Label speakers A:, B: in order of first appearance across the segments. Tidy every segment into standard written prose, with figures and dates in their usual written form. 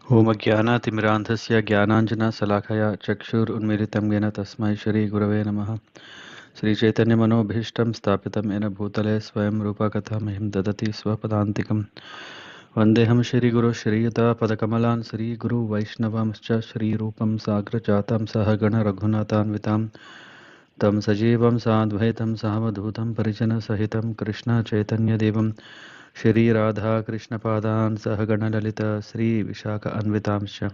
A: Om Jnana-timirandhasya Jnananjana-salakaya Chakshur-unmilitam Yena Tasmai Shri Gurave Namaha. Sri Chaitanya Manobhishtam Sthapitam Yena Bhutale Swayam Rupa Kathamahim Dadati Swapadantikam. Vandeham Shri Guru Shri Yata Padakamalan Shri Guru Vaishnavamscha Shri Rupam Sagra Jatam Sahagana Raghunathanvitam Tam Sajivam Sadvaitam Sahavadhutam Parijana Sahitam Krishna Chaitanya Devam Shri Radha Krishna Padan Sahagana Lalita Sri Vishaka Anvitamscha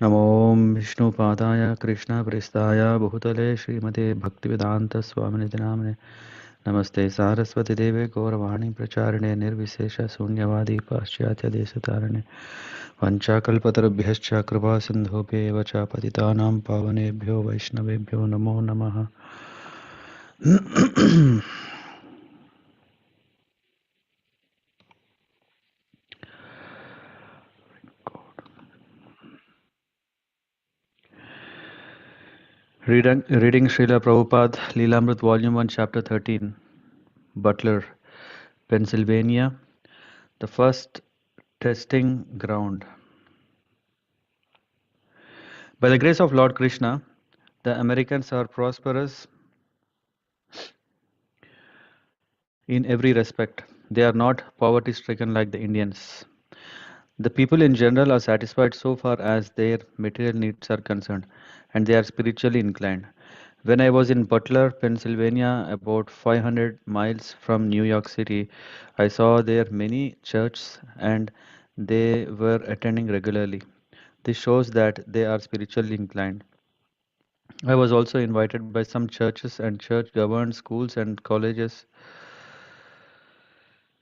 A: नमो विष्णुपादाय कृष्णप्रेष्ठाय भूतले श्रीमते भक्तिवेदान्त स्वामिनिति नामिने नमस्ते सारस्वती देवे गौरवाणी प्रचारिणे निर्विशेष शून्यवादी पाश्चात्य देशतारिणे वंचाकल्पतरुभ्यश्च कृपा सिन्धुभ्येव च पतितानां पावनेभ्यो वैष्णवेभ्यो नमो नमः। Reading Śrīla Prabhupāda-līlāmṛta Volume 1 Chapter 13, Butler, Pennsylvania, the first testing ground. By the grace of Lord Krishna, the Americans are prosperous in every respect. They are not poverty-stricken like the Indians. The people in general are satisfied so far as their material needs are concerned, and they are spiritually inclined. When I was in Butler, Pennsylvania, about 500 miles from New York City, I saw there many churches and they were attending regularly. This shows that they are spiritually inclined. I was also invited by some churches and church-governed schools and colleges,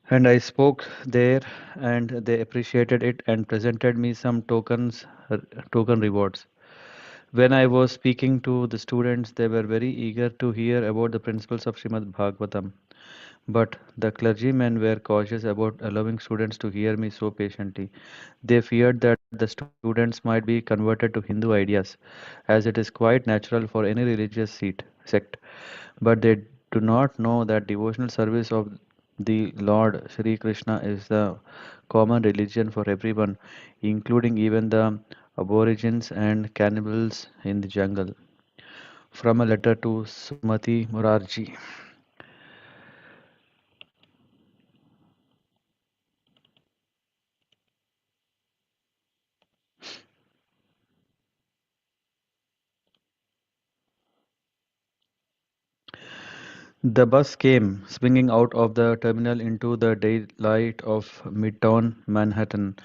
A: and I spoke there, and they appreciated it and presented me some token rewards. When I was speaking to the students, they were very eager to hear about the principles of Srimad Bhagavatam. But the clergymen were cautious about allowing students to hear me so patiently. They feared that the students might be converted to Hindu ideas, as it is quite natural for any religious sect. But they do not know that devotional service of the Lord Sri Krishna is the common religion for everyone, including even the aborigines and cannibals in the jungle. From a letter to Sumati Murarji. The bus came, swinging out of the terminal into the daylight of midtown Manhattan,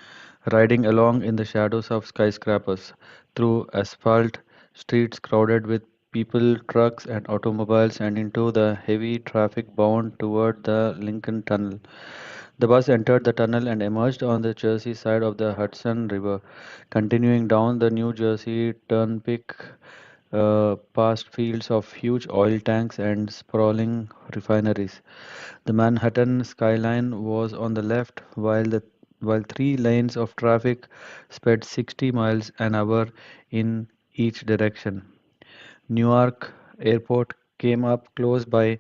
A: riding along in the shadows of skyscrapers, through asphalt streets crowded with people, trucks, and automobiles, and into the heavy traffic bound toward the Lincoln Tunnel. The bus entered the tunnel and emerged on the Jersey side of the Hudson River, continuing down the New Jersey Turnpike past fields of huge oil tanks and sprawling refineries. The Manhattan skyline was on the left, while three lanes of traffic sped 60 miles an hour in each direction. Newark Airport came up close by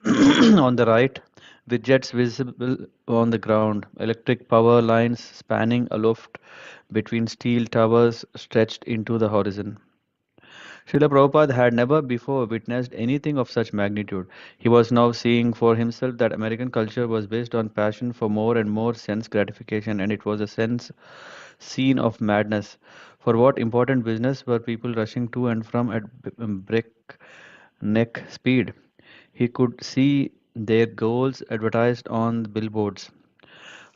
A: on the right, with jets visible on the ground, electric power lines spanning aloft between steel towers stretched into the horizon. Srila Prabhupada had never before witnessed anything of such magnitude. He was now seeing for himself that American culture was based on passion for more and more sense gratification, and it was a sense scene of madness. For what important business were people rushing to and from at breakneck speed? He could see their goals advertised on the billboards.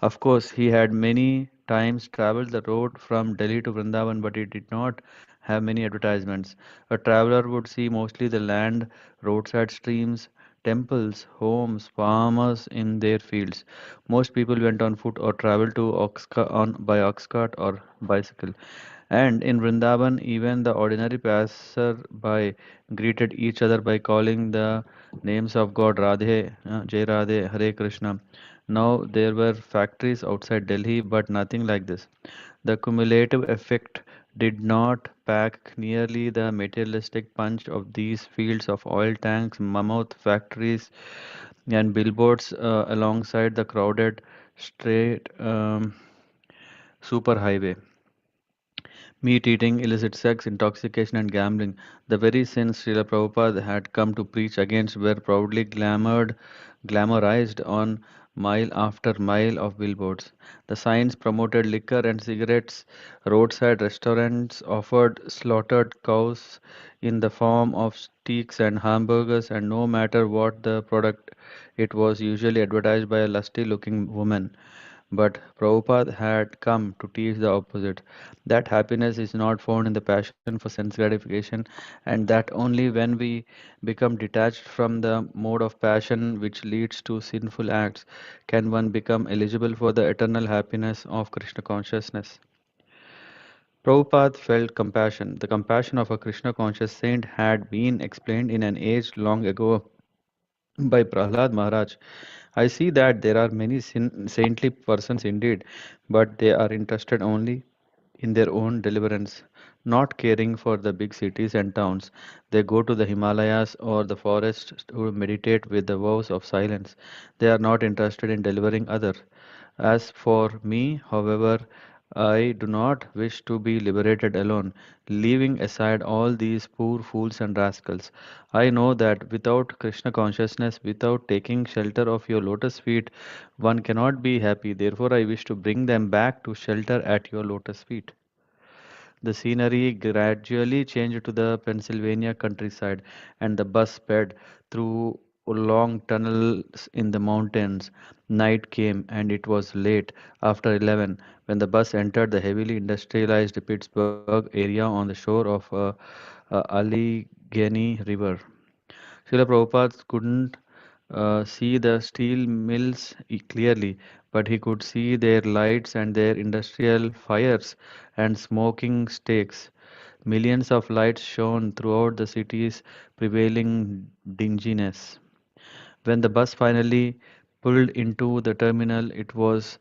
A: Of course, he had many times traveled the road from Delhi to Vrindavan, but he did not have many advertisements. A traveler would see mostly the land, roadside streams, temples, homes, farmers in their fields. Most people went on foot or traveled to by ox cart or bicycle. And in Vrindavan, even the ordinary passer-by greeted each other by calling the names of God Radhe, Jai Radhe, Hare Krishna. Now there were factories outside Delhi, but nothing like this. The cumulative effect did not pack nearly the materialistic punch of these fields of oil tanks, mammoth factories, and billboards alongside the crowded straight superhighway. Meat eating, illicit sex, intoxication, and gambling, the very sins Srila Prabhupada had come to preach against, were proudly glamorized on mile after mile of billboards. The signs promoted liquor and cigarettes, roadside restaurants offered slaughtered cows in the form of steaks and hamburgers, and no matter what the product, it was usually advertised by a lusty looking woman. But Prabhupada had come to teach the opposite, that happiness is not found in the passion for sense gratification, and that only when we become detached from the mode of passion which leads to sinful acts can one become eligible for the eternal happiness of Krishna consciousness. Prabhupada felt compassion. The compassion of a Krishna conscious saint had been explained in an age long ago by Prahlad Maharaj. I see that there are many saintly persons indeed, but they are interested only in their own deliverance, not caring for the big cities and towns. They go to the Himalayas or the forest to meditate with the vows of silence. They are not interested in delivering others. As for me, however, I do not wish to be liberated alone, leaving aside all these poor fools and rascals. I know that without Krishna consciousness, without taking shelter of your lotus feet, one cannot be happy. Therefore, I wish to bring them back to shelter at your lotus feet. The scenery gradually changed to the Pennsylvania countryside, and the bus sped through long tunnels in the mountains. Night came, and it was late after 11 when the bus entered the heavily industrialized Pittsburgh area on the shore of Allegheny River. Srila Prabhupada couldn't see the steel mills clearly, but he could see their lights and their industrial fires and smoking stakes. Millions of lights shone throughout the city's prevailing dinginess. When the bus finally pulled into the terminal, it was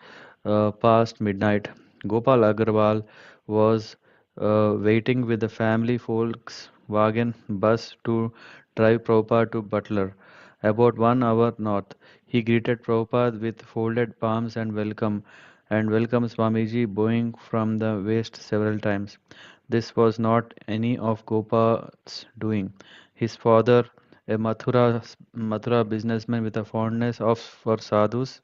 A: past midnight. Gopal Agarwal was waiting with the family Volkswagen bus to drive Prabhupada to Butler, about 1 hour north. He greeted Prabhupada with folded palms and welcomed Swamiji, bowing from the waist several times. This was not any of Gopal's doing. His father, a Mathura businessman with a fondness for sadhus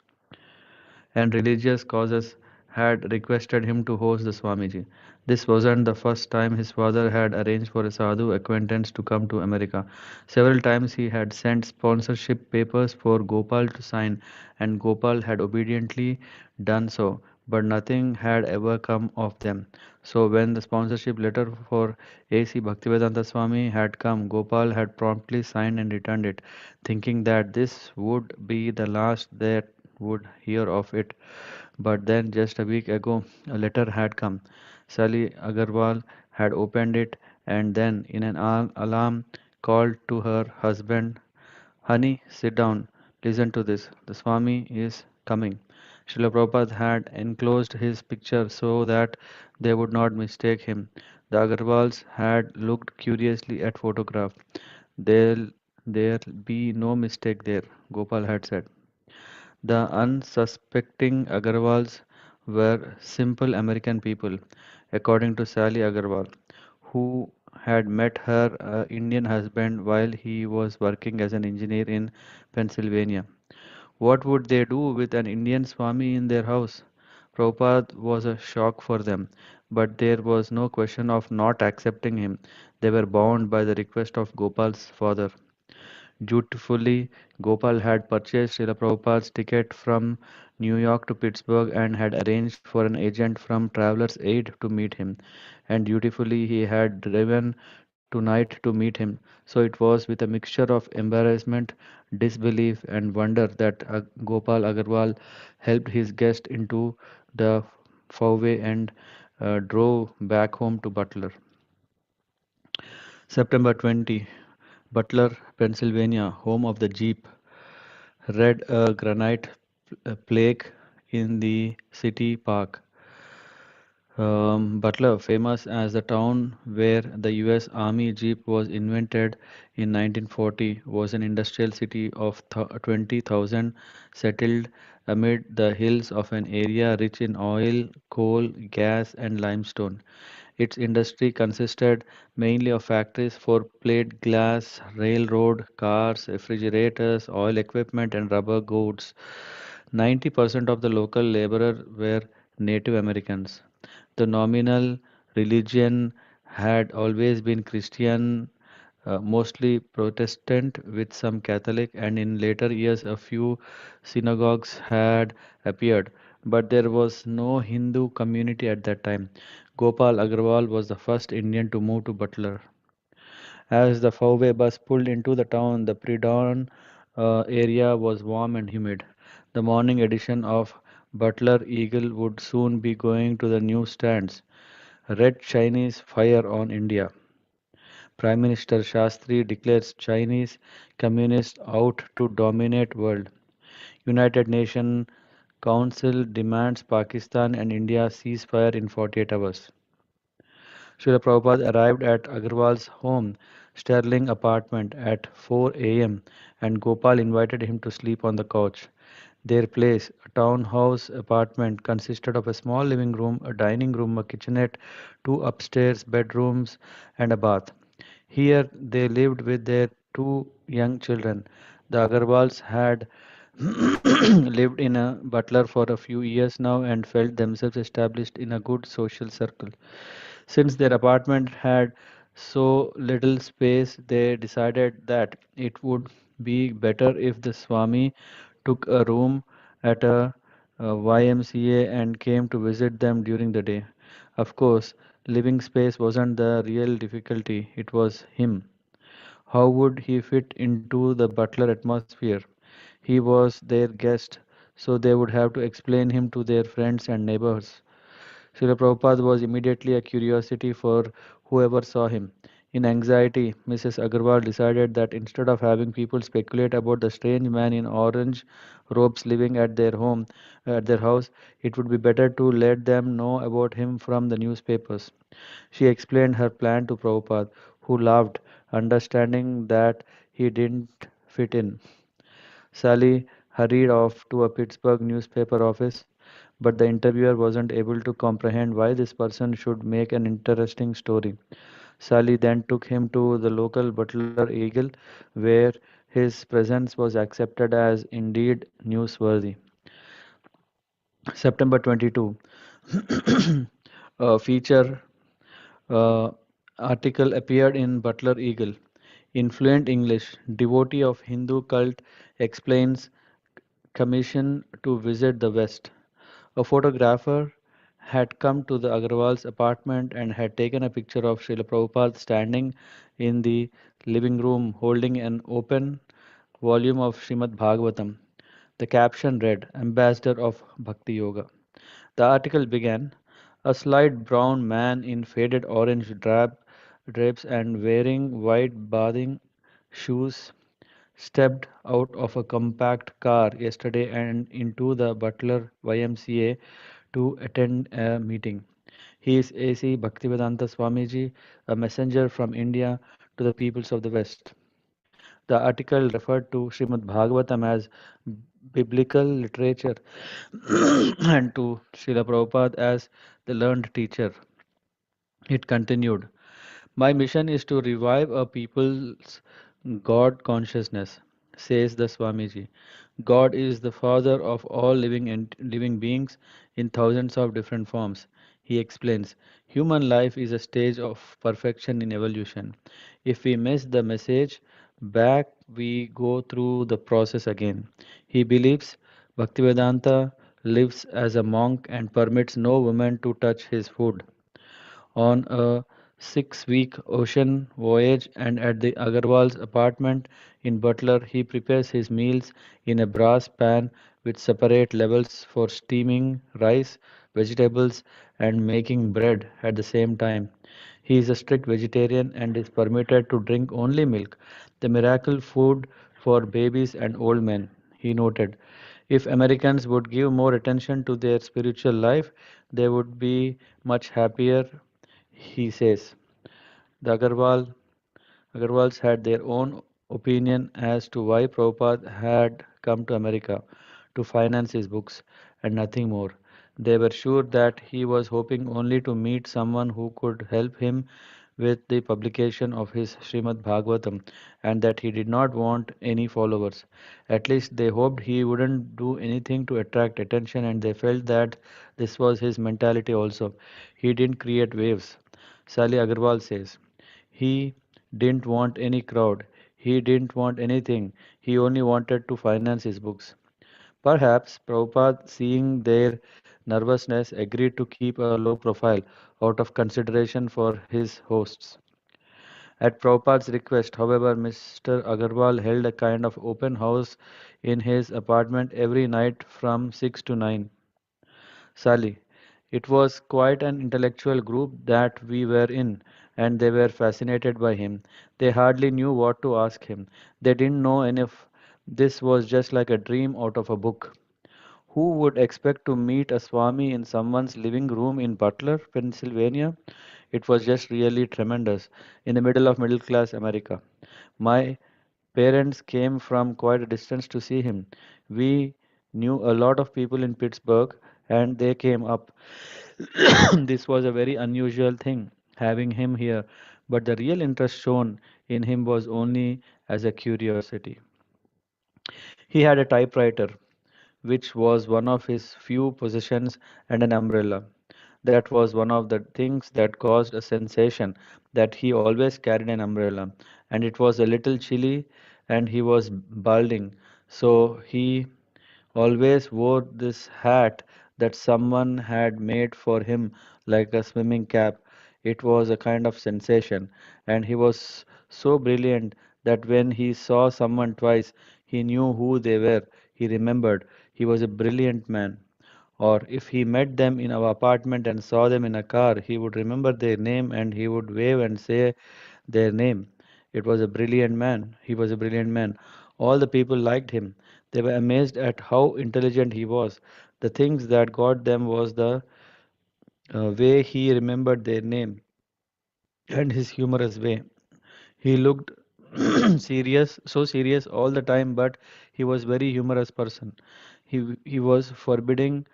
A: and religious causes, had requested him to host the Swamiji. This wasn't the first time his father had arranged for a sadhu acquaintance to come to America. Several times he had sent sponsorship papers for Gopal to sign, and Gopal had obediently done so, but nothing had ever come of them. So when the sponsorship letter for A.C. Bhaktivedanta Swami had come, Gopal had promptly signed and returned it, thinking that this would be the last that would hear of it. But then, just a week ago, a letter had come. Sally Agarwal had opened it and then, in an alarm, called to her husband, Honey, sit down. Listen to this. The Swami is coming. Srila Prabhupada had enclosed his picture so that they would not mistake him. The Agarwals had looked curiously at photograph. There'll there'll be no mistake there, Gopal had said. The unsuspecting Agarwals were simple American people, according to Sally Agarwal, who had met her Indian husband while he was working as an engineer in Pennsylvania. What would they do with an Indian Swami in their house? Prabhupada was a shock for them, but there was no question of not accepting him. They were bound by the request of Gopal's father. Dutifully, Gopal had purchased Srila Prabhupada's ticket from New York to Pittsburgh and had arranged for an agent from Traveler's Aid to meet him. And dutifully, he had driven tonight to meet him. So it was with a mixture of embarrassment, disbelief, and wonder that Gopal Agarwal helped his guest into the fourway and drove back home to Butler. September 20, Butler, Pennsylvania, home of the Jeep, read a granite plaque in the city park. Butler, famous as the town where the US Army Jeep was invented in 1940, was an industrial city of 20,000 settled amid the hills of an area rich in oil, coal, gas, and limestone. Its industry consisted mainly of factories for plate glass, railroad, cars, refrigerators, oil equipment, and rubber goods. 90% of the local laborers were Native Americans. The nominal religion had always been Christian, mostly Protestant, with some Catholic, and in later years a few synagogues had appeared. But there was no Hindu community at that time. Gopal Agarwal was the first Indian to move to Butler. As the four-way bus pulled into the town, the pre-dawn area was warm and humid. The morning edition of Butler Eagle would soon be going to the newsstands. Red Chinese fire on India. Prime Minister Shastri declares Chinese communists out to dominate world. United Nations Council demands Pakistan and India ceasefire in 48 hours. Srila Prabhupada arrived at Agarwal's home, Sterling apartment, at 4 a.m. and Gopal invited him to sleep on the couch. Their place, a townhouse apartment, consisted of a small living room, a dining room, a kitchenette, two upstairs bedrooms, and a bath. Here they lived with their two young children. The Agarwals had lived in a butler for a few years now and felt themselves established in a good social circle. Since their apartment had so little space, they decided that it would be better if the Swami took a room at a YMCA and came to visit them during the day. Of course, living space wasn't the real difficulty, it was him. How would he fit into the butler atmosphere? He was their guest, so they would have to explain him to their friends and neighbors. Srila Prabhupada was immediately a curiosity for whoever saw him. In anxiety, Mrs. Agarwal decided that instead of having people speculate about the strange man in orange robes living at their house, it would be better to let them know about him from the newspapers. She explained her plan to Prabhupada, who laughed, understanding that he didn't fit in. Sally hurried off to a Pittsburgh newspaper office, but the interviewer wasn't able to comprehend why this person should make an interesting story. Sally then took him to the local Butler Eagle, where his presence was accepted as indeed newsworthy. September 22, a feature article appeared in Butler Eagle. In fluent English, devotee of Hindu cult explains commission to visit the West. A photographer had come to the Agarwal's apartment and had taken a picture of Srila Prabhupada standing in the living room holding an open volume of Srimad Bhagavatam. The caption read, Ambassador of Bhakti Yoga. The article began, a slight brown man in faded orange drapes and wearing white bathing shoes stepped out of a compact car yesterday and into the Butler YMCA to attend a meeting. He is A.C. Bhaktivedanta Swamiji, a messenger from India to the peoples of the West. The article referred to Srimad Bhagavatam as biblical literature and to Srila Prabhupada as the learned teacher. It continued, my mission is to revive a people's God consciousness, says the Swamiji. God is the father of all living beings in thousands of different forms. He explains, human life is a stage of perfection in evolution. If we miss the message, back we go through the process again. He believes Bhaktivedanta lives as a monk and permits no woman to touch his food on a 6 week ocean voyage and at the Agarwal's apartment in Butler, he prepares his meals in a brass pan with separate levels for steaming rice, vegetables, and making bread at the same time. He is a strict vegetarian and is permitted to drink only milk, the miracle food for babies and old men, he noted. If Americans would give more attention to their spiritual life, they would be much happier, he says. The Agarwals had their own opinion as to why Prabhupada had come to America to finance his books and nothing more. They were sure that he was hoping only to meet someone who could help him with the publication of his Srimad Bhagavatam and that he did not want any followers. At least they hoped he wouldn't do anything to attract attention and they felt that this was his mentality also. He didn't create waves. Sally Agarwal says. He didn't want any crowd. He didn't want anything. He only wanted to finance his books. Perhaps Prabhupada, seeing their nervousness, agreed to keep a low profile out of consideration for his hosts. At Prabhupada's request, however, Mr. Agarwal held a kind of open house in his apartment every night from 6 to 9. Sally. It was quite an intellectual group that we were in, and they were fascinated by him. They hardly knew what to ask him. They didn't know if this was just like a dream out of a book. Who would expect to meet a Swami in someone's living room in Butler, Pennsylvania? It was just really tremendous in the middle of middle class America. My parents came from quite a distance to see him. We knew a lot of people in Pittsburgh and they came up. This was a very unusual thing, having him here, but the real interest shown in him was only as a curiosity. He had a typewriter, which was one of his few possessions, and an umbrella. That was one of the things that caused a sensation, that he always carried an umbrella, and it was a little chilly, and he was balding, so he always wore this hat that someone had made for him like a swimming cap. It was a kind of sensation, and he was so brilliant that when he saw someone twice, he knew who they were. He remembered. He was a brilliant man. Or if he met them in our apartment and saw them in a car, he would remember their name and he would wave and say their name. It was a brilliant man. He was a brilliant man. All the people liked him. They were amazed at how intelligent he was. The things that got them was the way he remembered their name and his humorous way. He looked serious, so serious all the time, but he was very humorous person. He was forbidding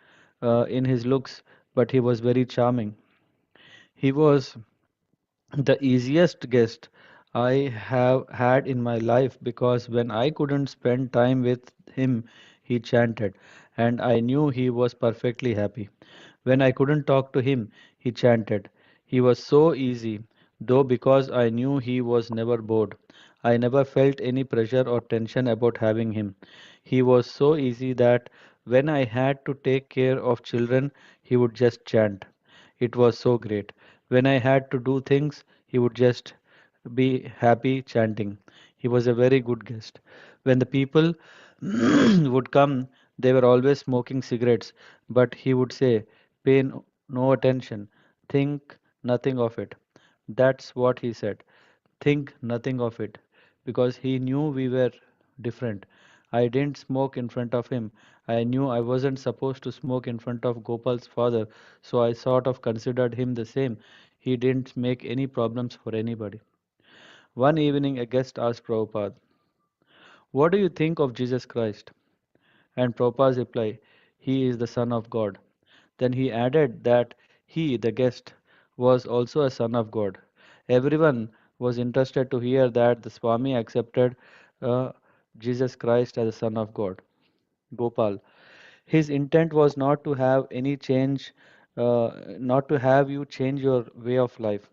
A: in his looks, but he was very charming. He was the easiest guest I have had in my life because when I couldn't spend time with him, he chanted, and I knew he was perfectly happy. When I couldn't talk to him, he chanted. He was so easy, though, because I knew he was never bored. I never felt any pressure or tension about having him. He was so easy that when I had to take care of children, he would just chant. It was so great. When I had to do things, he would just be happy chanting. He was a very good guest. When the people would come, they were always smoking cigarettes, but he would say, pay no attention, think nothing of it. That's what he said. Think nothing of it. Because he knew we were different. I didn't smoke in front of him. I knew I wasn't supposed to smoke in front of Gopal's father, so I sort of considered him the same. He didn't make any problems for anybody. One evening, a guest asked Prabhupada, what do you think of Jesus Christ? And Prabhupada's reply, he is the Son of God. Then he added that he, the guest, was also a son of God. Everyone was interested to hear that the Swami accepted uh, Jesus Christ as the Son of God. Gopal. His intent was not to have any change, not to have you change your way of life.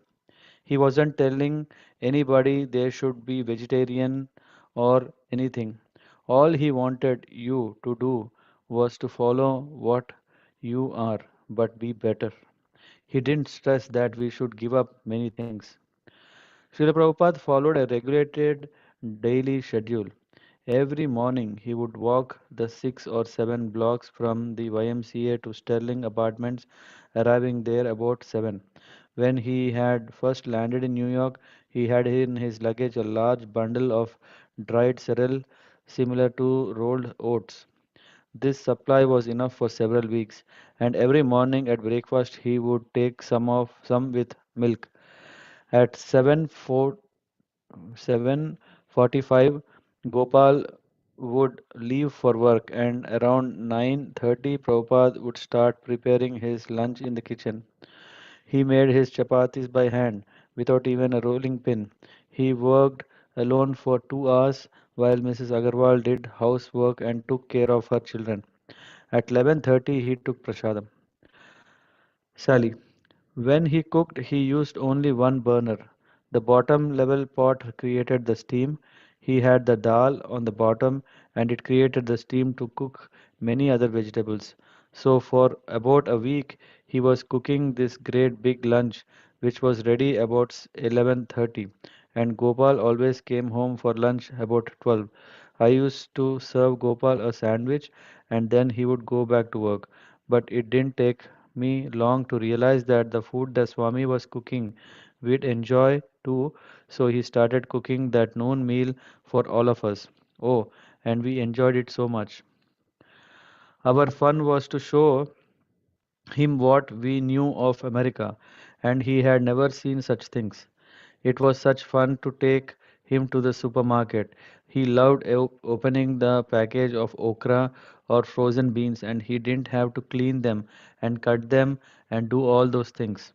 A: He wasn't telling anybody they should be vegetarian or anything. All he wanted you to do was to follow what you are, but be better. He didn't stress that we should give up many things. Srila Prabhupada followed a regulated daily schedule. Every morning he would walk the 6 or 7 blocks from the YMCA to Sterling Apartments, arriving there about 7. When he had first landed in New York, he had in his luggage a large bundle of dried cereal similar to rolled oats. This supply was enough for several weeks, and every morning at breakfast he would take some with milk. At 7:45, Gopal would leave for work, and around 9:30, Prabhupada would start preparing his lunch in the kitchen. He made his chapatis by hand, without even a rolling pin. He worked alone for 2 hours while Mrs. Agarwal did housework and took care of her children. At 11:30, he took prasadam. Sally. When he cooked, he used only one burner. The bottom level pot created the steam. He had the dal on the bottom and it created the steam to cook many other vegetables. So for about a week he was cooking this great big lunch which was ready about 11:30, and Gopal always came home for lunch about 12. I used to serve Gopal a sandwich and then he would go back to work. But it didn't take me long to realize that the food the Swami was cooking we'd enjoy too, so he started cooking that noon meal for all of us. Oh, and we enjoyed it so much. Our fun was to show him what we knew of America, and he had never seen such things. It was such fun to take him to the supermarket. He loved opening the package of okra or frozen beans, and he didn't have to clean them and cut them and do all those things.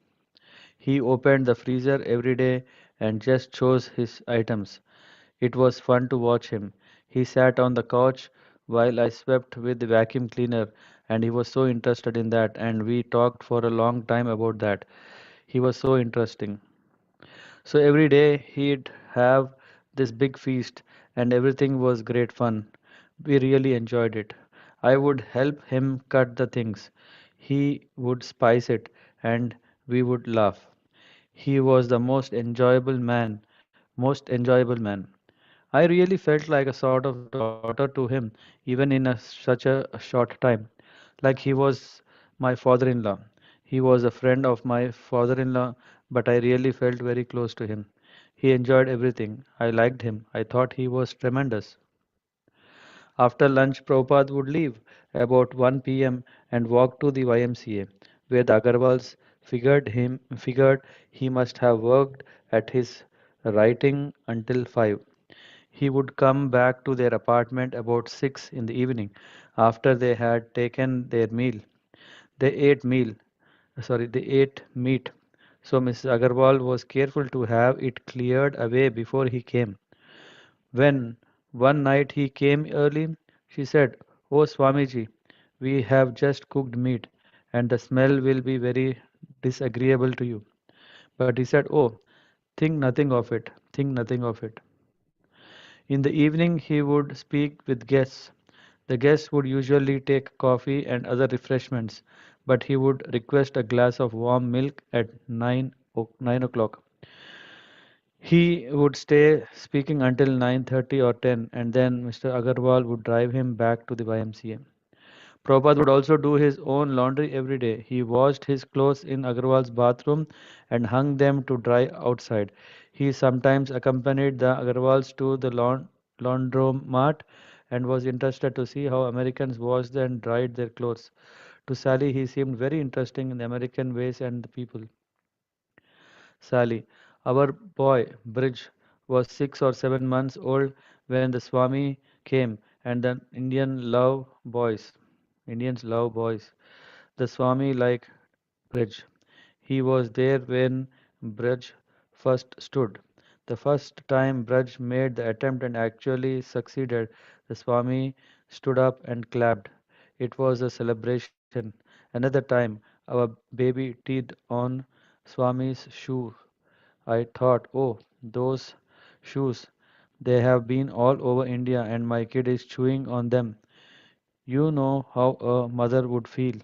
A: He opened the freezer every day and just chose his items. It was fun to watch him. He sat on the couch while I swept with the vacuum cleaner, and he was so interested in that, and we talked for a long time about that. He was so interesting. So every day he'd have this big feast, and everything was great fun. We really enjoyed it. I would help him cut the things. He would spice it, and we would laugh. He was the most enjoyable man. I really felt like a sort of daughter to him, even in such a short time. Like he was my father in law. He was a friend of my father in law, but I really felt very close to him. He enjoyed everything. I liked him. I thought he was tremendous. After lunch, Prabhupada would leave about 1 p.m. and walk to the YMCA, where the Agarwals figured he must have worked at his writing until 5. He would come back to their apartment about 6 in the evening after they had taken their meal. They ate meal, they ate meat. So Mrs. Agarwal was careful to have it cleared away before he came. When one night he came early, she said, "Oh Swamiji, we have just cooked meat, and the smell will be very disagreeable to you." But he said, "Oh, think nothing of it, think nothing of it." In the evening he would speak with guests. The guests would usually take coffee and other refreshments, but he would request a glass of warm milk at 9 o'clock. He would stay speaking until 9:30 or 10, and then Mr. Agarwal would drive him back to the YMCA. Prabhupada would also do his own laundry every day. He washed his clothes in Agarwal's bathroom and hung them to dry outside. He sometimes accompanied the Agarwals to the laundromat and was interested to see how Americans washed and dried their clothes. To Sally, he seemed very interesting in the American ways and the people. Sally. Our boy, Bridge, was 6 or 7 months old when the Swami came, and the Indians love boys. The Swami liked Bridge. He was there when Bridge first stood. The first time Braj made the attempt and actually succeeded, the Swami stood up and clapped. It was a celebration. Another time, our baby teethed on Swami's shoe. I thought, oh, those shoes, they have been all over India and my kid is chewing on them. You know how a mother would feel.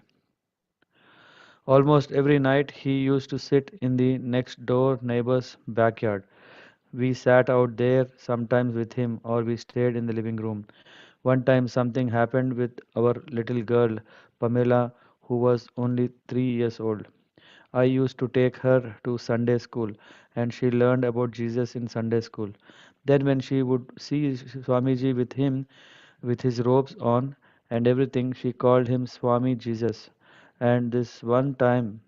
A: Almost every night he used to sit in the next door neighbor's backyard. We sat out there sometimes with him or we stayed in the living room. One time something happened with our little girl, Pamela, who was only 3 years old. I used to take her to Sunday school and she learned about Jesus in Sunday school. Then when she would see Swamiji with his robes on and everything. She called him Swami Jesus. And this one time,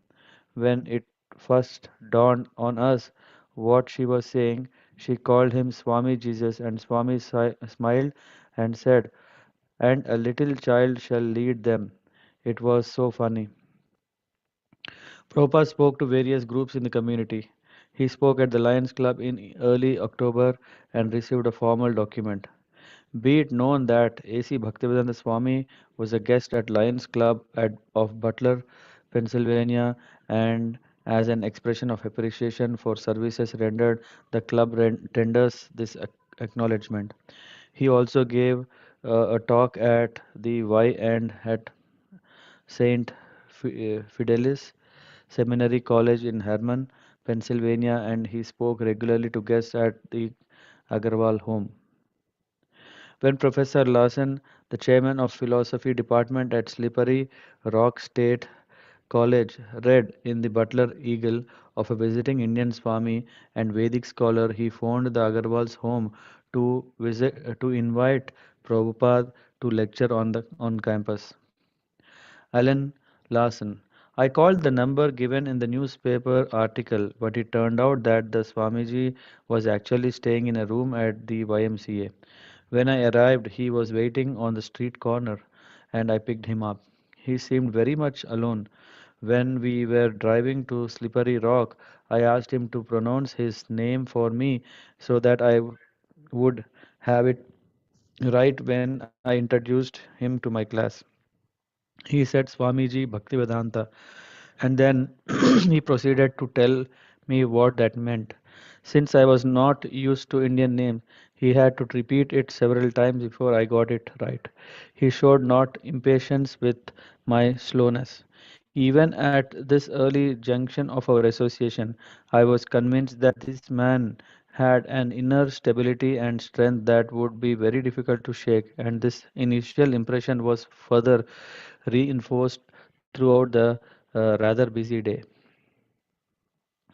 A: when it first dawned on us what she was saying, she called him Swami Jesus, and Swami smiled and said, "And a little child shall lead them." It was so funny. Prabhupada spoke to various groups in the community. He spoke at the Lions Club in early October and received a formal document. Be it known that A.C. Bhaktivedanta Swami was a guest at Lions Club of Butler, Pennsylvania, and as an expression of appreciation for services rendered, the club tenders this acknowledgement. He also gave a talk at the Y and at Saint Fidelis Seminary College in Herman, Pennsylvania, and he spoke regularly to guests at the Agarwal home. When Professor Lawson, the chairman of philosophy department at Slippery Rock State College, read in the Butler Eagle of a visiting Indian Swami and Vedic scholar, he phoned the Agarwal's home to invite Prabhupada to lecture on campus. Alan Larson. I called the number given in the newspaper article, but it turned out that the Swamiji was actually staying in a room at the YMCA. When I arrived, he was waiting on the street corner, and I picked him up. He seemed very much alone. When we were driving to Slippery Rock, I asked him to pronounce his name for me so that would have it right when I introduced him to my class. He said Swamiji Bhaktivedanta, and then he proceeded to tell me what that meant. Since I was not used to Indian names, he had to repeat it several times before I got it right. He showed not impatience with my slowness. Even at this early junction of our association, I was convinced that this man had an inner stability and strength that would be very difficult to shake, and this initial impression was further reinforced throughout the rather busy day.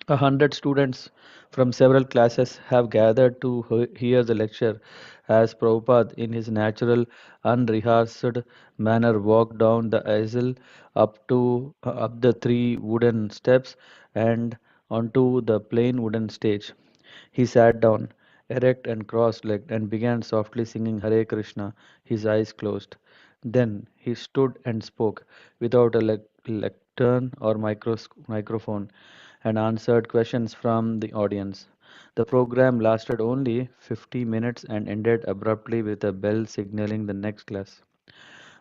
A: 100 students from several classes have gathered to hear the lecture as Prabhupada, in his natural, unrehearsed manner, walked down the aisle up the three wooden steps and onto the plain wooden stage. He sat down, erect and cross-legged, and began softly singing Hare Krishna, his eyes closed. Then he stood and spoke, without a lectern or microphone, and answered questions from the audience. The program lasted only 50 minutes and ended abruptly with a bell signaling the next class.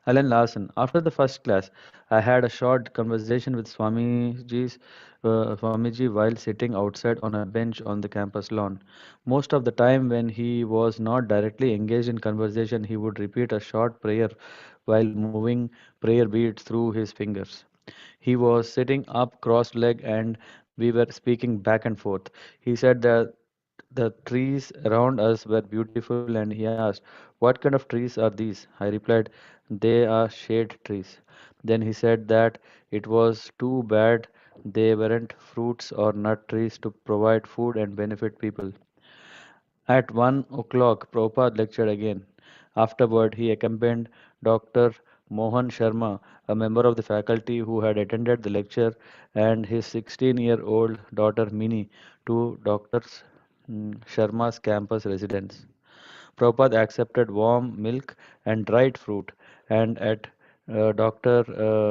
A: Alan Larson. After the first class, I had a short conversation with Swamiji while sitting outside on a bench on the campus lawn. Most of the time, when he was not directly engaged in conversation, he would repeat a short prayer while moving prayer beads through his fingers. He was sitting up cross-legged and we were speaking back and forth. He said that the trees around us were beautiful and he asked, "What kind of trees are these?" I replied, "They are shade trees." Then he said that it was too bad they weren't fruits or nut trees to provide food and benefit people. At 1 o'clock, Prabhupada lectured again. Afterward, he accompanied Dr. Mohan Sharma, a member of the faculty who had attended the lecture, and his 16-year-old daughter Mini to Dr. Sharma's campus residence. Prabhupada accepted warm milk and dried fruit, and at Dr.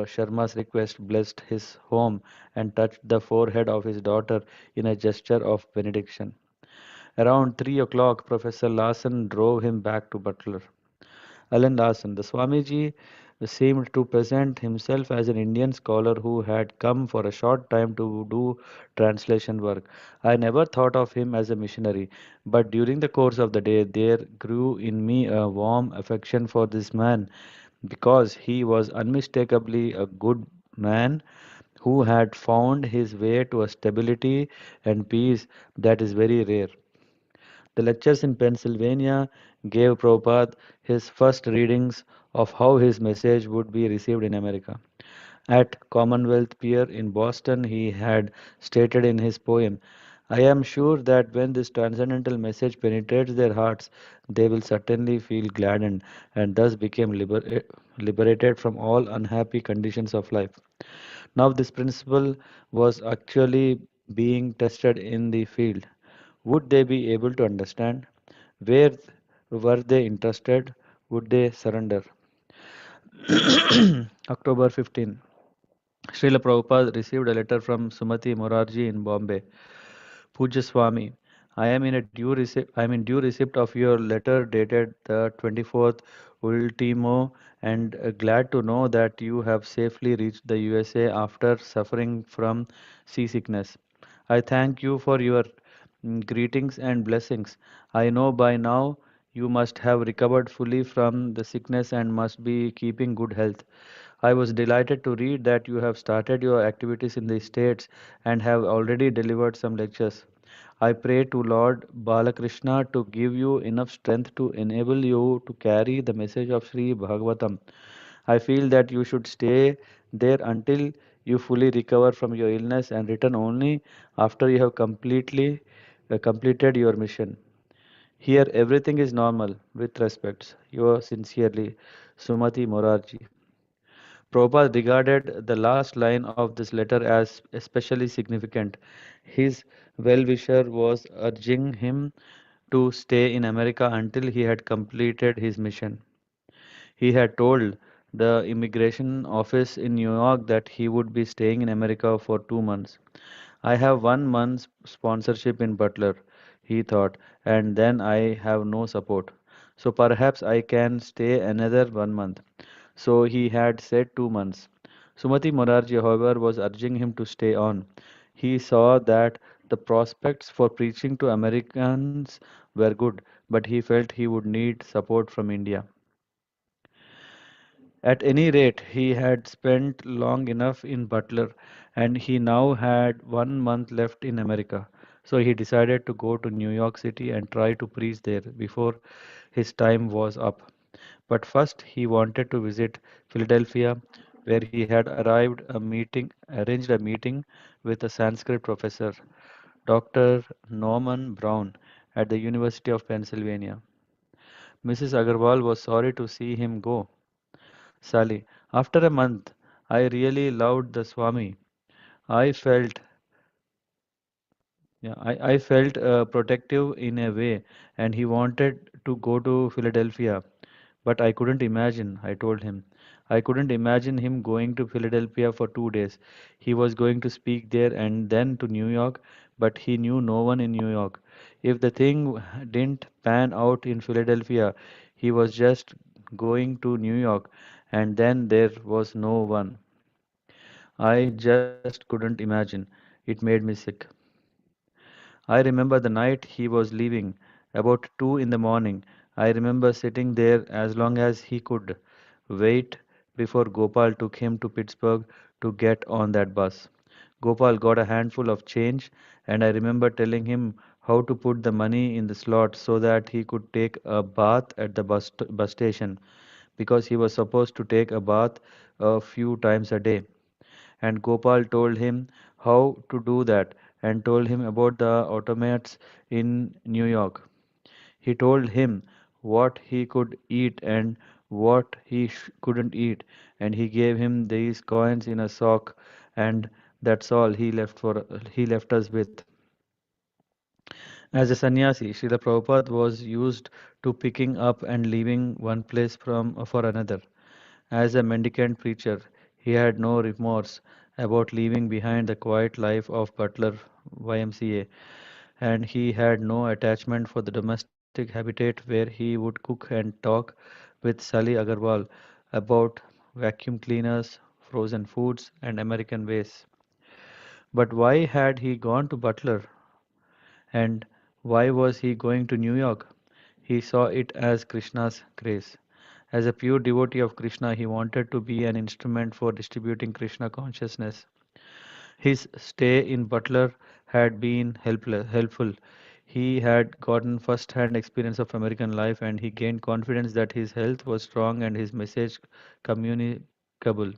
A: Sharma's request, blessed his home and touched the forehead of his daughter in a gesture of benediction. Around 3 o'clock, Professor Larson drove him back to Butler. Alan Larson, the Swamiji seemed to present himself as an Indian scholar who had come for a short time to do translation work. I never thought of him as a missionary, but during the course of the day, there grew in me a warm affection for this man because he was unmistakably a good man who had found his way to a stability and peace that is very rare. The lectures in Pennsylvania gave Prabhupada his first readings of how his message would be received in America. At Commonwealth Pier in Boston, he had stated in his poem, I am sure that when this transcendental message penetrates their hearts, they will certainly feel gladdened and thus become liberated from all unhappy conditions of life. Now, this principle was actually being tested in the field. Would they be able to understand? Where were they interested? Would they surrender? October 15. Srila Prabhupada received a letter from Sumati Morarji in Bombay. Puja Swami, I am in due receipt of your letter dated the 24th ultimo and glad to know that you have safely reached the USA after suffering from seasickness. I thank you for your greetings and blessings. I know by now you must have recovered fully from the sickness and must be keeping good health. I was delighted to read that you have started your activities in the States and have already delivered some lectures. I pray to Lord Balakrishna to give you enough strength to enable you to carry the message of Sri Bhagavatam. I feel that you should stay there until you fully recover from your illness and return only after you have completed your mission. Here everything is normal. With respects, yours sincerely, Sumati Morarji. Prabhupada regarded the last line of this letter as especially significant. His well-wisher was urging him to stay in America until he had completed his mission. He had told the immigration office in New York that he would be staying in America for 2 months. I have 1 month's sponsorship in Butler, he thought, and then I have no support. So perhaps I can stay another 1 month. So he had said 2 months. Sumati Morarji, however, was urging him to stay on. He saw that the prospects for preaching to Americans were good, but he felt he would need support from India. At any rate, he had spent long enough in Butler, and he now had 1 month left in America. So he decided to go to New York City and try to preach there before his time was up. But first, he wanted to visit Philadelphia, where he had arranged a meeting with a Sanskrit professor, Dr. Norman Brown, at the University of Pennsylvania. Mrs. Agarwal was sorry to see him go. Sally, after a month, I really loved the Swami. I felt, I felt protective in a way, and he wanted to go to Philadelphia. But I couldn't imagine, I told him. I couldn't imagine him going to Philadelphia for 2 days. He was going to speak there and then to New York, but he knew no one in New York. If the thing didn't pan out in Philadelphia, he was just going to New York, and then there was no one. I just couldn't imagine. It made me sick. I remember the night he was leaving, about 2 in the morning. I remember sitting there as long as he could wait before Gopal took him to Pittsburgh to get on that bus. Gopal got a handful of change, and I remember telling him how to put the money in the slot so that he could take a bath at the bus station because he was supposed to take a bath a few times a day. And Gopal told him how to do that and told him about the automats in New York. He told him what he could eat and what he couldn't eat, and he gave him these coins in a sock, and that's all he left us with. As a sannyasi, Srila Prabhupada was used to picking up and leaving one place for another. As a mendicant preacher, he had no remorse about leaving behind the quiet life of Butler YMCA, and he had no attachment for the domestic habitat where he would cook and talk with Sally Agarwal about vacuum cleaners, frozen foods, and American ways. But why had he gone to Butler, and why was he going to New York? He saw it as Krishna's grace. As a pure devotee of Krishna, he wanted to be an instrument for distributing Krishna consciousness. His stay in Butler had been helpful. He had gotten first-hand experience of American life and he gained confidence that his health was strong and his message communicable.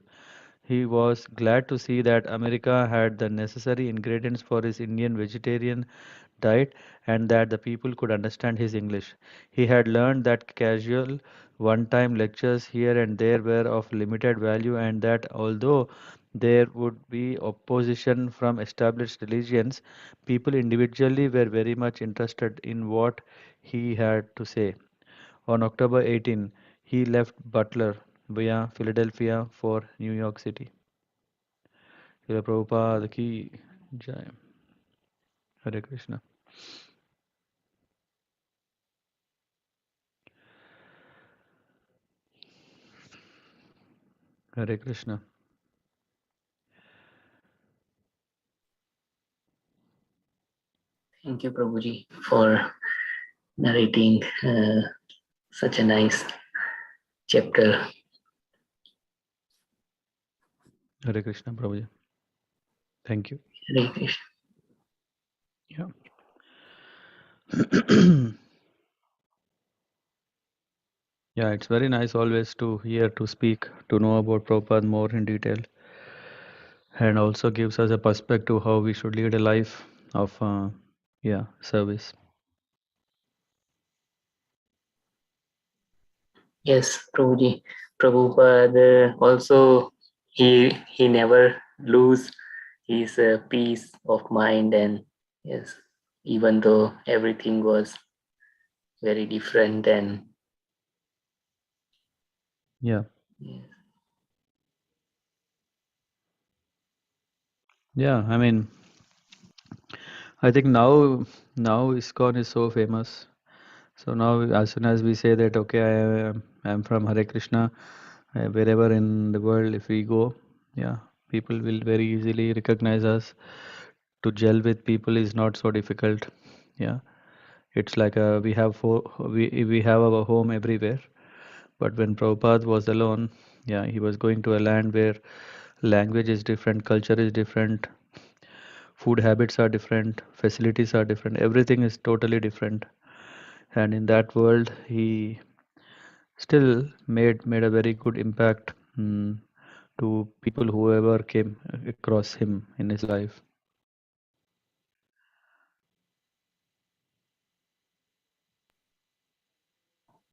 A: he was glad to see that America had the necessary ingredients for his Indian vegetarian diet and that the people could understand his English. He had learned that casual, one time lectures here and there were of limited value, and that although there would be opposition from established religions, people individually were very much interested in what he had to say. On October 18, he left Butler via Philadelphia for New York City. Srila Prabhupada ki jai. Hare Krishna. Hare Krishna.
B: Thank you, Prabhuji, for narrating such a nice chapter.
A: Hare Krishna, Prabhuji. Thank you.
B: Hare Krishna.
A: Yeah. Yeah, it's very nice always to hear, to speak, to know about Prabhupada more in detail, and also gives us a perspective how we should lead a life of service.
B: Yes, Prabhuji. Prabhupada also he never lose his peace of mind, and yes, even though everything was very different, and
A: Yeah.
B: yes,
A: Yeah, I mean, I think now ISKCON is so famous. So now as soon as we say that okay, I'm from Hare Krishna, wherever in the world if we go, yeah, people will very easily recognize us. To gel with people is not so difficult. Yeah, it's like we have our home everywhere. But when Prabhupada was alone, yeah, he was going to a land where language is different, culture is different, food habits are different, facilities are different, everything is totally different. And in that world, he still made a very good impact to people whoever came across him in his life.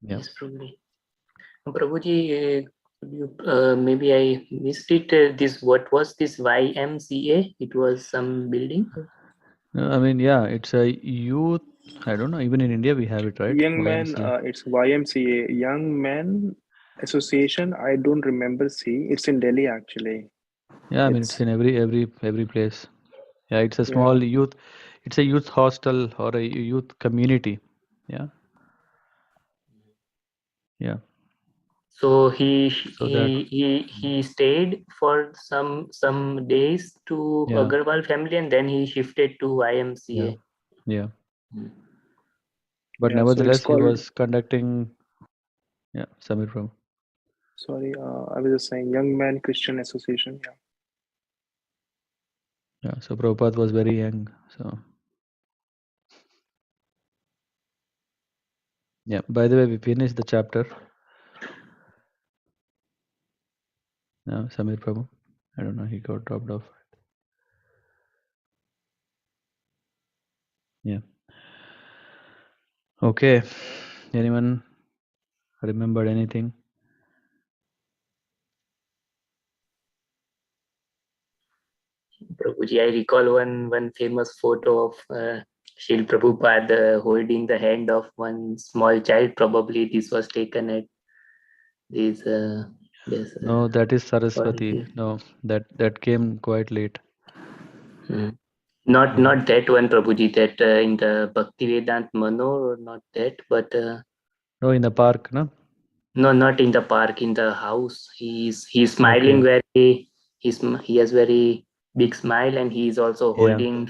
A: Yeah.
B: yes, Prabhuji. Prabhuji, could you maybe I missed it. This what was this YMCA? It was some building.
A: I mean, yeah, it's a youth. I don't know. Even in India, we have it, right?
C: Young man,
A: YMCA.
C: it's YMCA, Young Men Association. I don't remember C. It's in Delhi actually.
A: Yeah, I mean, it's
C: It's
A: in every place. Yeah, it's a
C: yeah.
A: small youth. It's a youth hostel or a youth community. Yeah, yeah.
B: So he
A: So that,
B: he he he stayed for some days to
A: yeah,
B: Agarwal family, and then he shifted to
A: yeah,
B: YMCA.
A: yeah.
B: Hmm.
A: But
C: Yeah, so it's
A: nevertheless, he
C: called.
A: was conducting. Yeah, Samir Prabhu.
C: Sorry, I was just saying Young Man Christian Association. Yeah.
A: Yeah, so Prabhupada was very young. So yeah. By the way, we finished the chapter. Samir Prabhu. I don't know. He got dropped off. Yeah. Okay. Anyone remembered anything?
B: Prabhuji, I recall one famous photo of Srila Prabhupada holding the hand of one small child. Probably this was taken at this yes
A: No, that is Saraswati.
B: policy.
A: No, that came quite late.
B: Hmm. Not
A: Yeah.
B: not that one, Prabhuji. That in the Bhaktivedant Mano, or not that, but
A: No, in the park, no?
B: no, not in the park. In the house, he's smiling
A: Okay.
B: very. He has very big smile, and he is also
A: Yeah.
B: holding.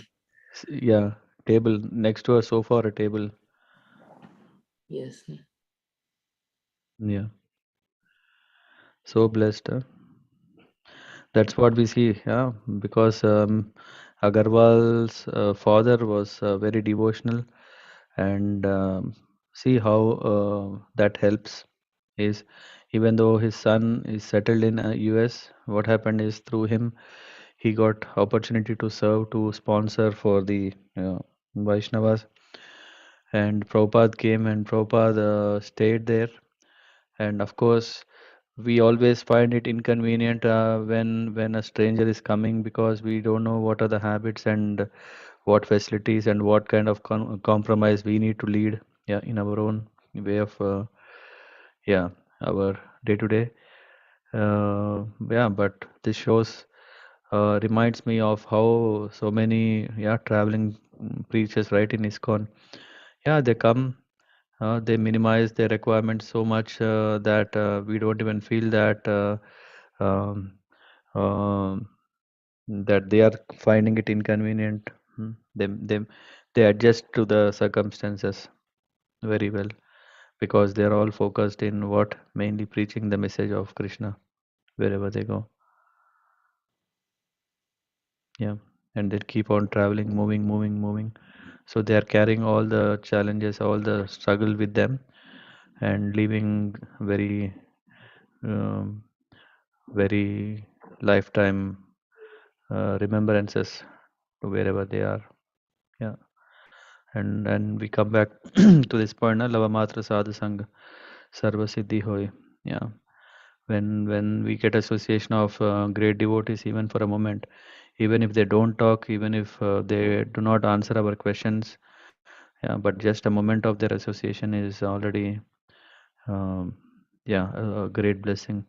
A: Yeah. Table next to a sofa or a table.
B: Yes.
A: Yeah. So blessed. Huh? That's what we see. Yeah. Because Agarwal's father was very devotional, and see how that helps. is, even though his son is settled in US, what happened is through him he got opportunity to serve, to sponsor for the Vaishnavas, and Prabhupada came and Prabhupada stayed there. And of course we always find it inconvenient when a stranger is coming, because we don't know what are the habits and what facilities and what kind of compromise we need to lead, yeah, in our own way of yeah, our day to day. Yeah, but this shows reminds me of how so many, yeah, traveling preachers, right, in ISKCON, yeah, they come, they minimize their requirements so much that we don't even feel that um, um, that they are finding it inconvenient. They adjust to the circumstances very well, because they are all focused in what, mainly preaching the message of Krishna wherever they go. Yeah, and they keep on traveling, moving. So they are carrying all the challenges, all the struggle with them, and leaving very um, very lifetime remembrances to wherever they are. Yeah, and we come back to this point, na, lava matra sadhu sangha sarva siddhi hoy. Yeah, when we get association of great devotees, even for a moment, even if they don't talk, even if they do not answer our questions, yeah, but just a moment of their association is already um, yeah, a great blessing.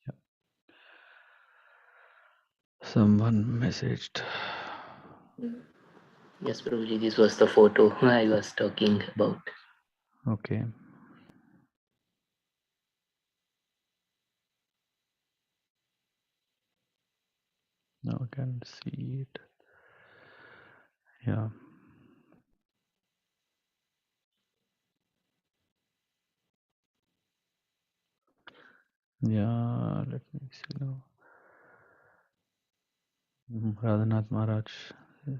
A: Yeah. Someone messaged.
B: Yes, Prabhuji, this was the photo I was talking about.
A: Okay. Now I can see it. Yeah. Yeah, let me see now. Radhanath Maharaj. Yes.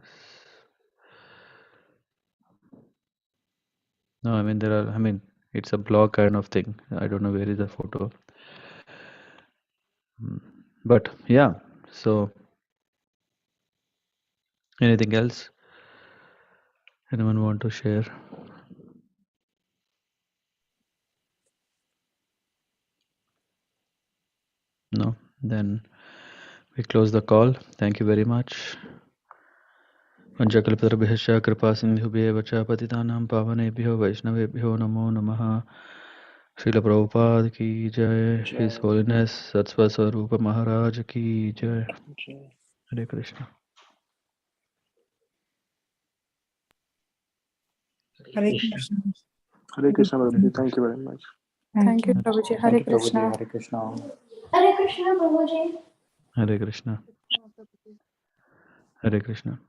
A: No, I mean, it's a blog kind of thing. I don't know where is the photo. But yeah, so anything else? Anyone want to share? No? Then we close the call. Thank you very much. Panchakalpatarabhyascha kripa sindhubhyeva cha patitanam pavanebhyo vaishnavebhyo namo namaha. Śrīla Prabhupada ki jai. His
C: Jai.
A: Holiness Satsva Swarupa Maharaj ki jai.
C: Jai.
A: Hare Krishna.
D: Hare Krishna.
C: Hare Krishna, Prabhuji. Thank you very much.
D: Thank you, Prabhuji. Hare
E: Thank you, Prabhuji.
D: Krishna.
E: Hare Krishna.
F: Hare Krishna, Prabhuji.
A: Hare Krishna. Hare Krishna.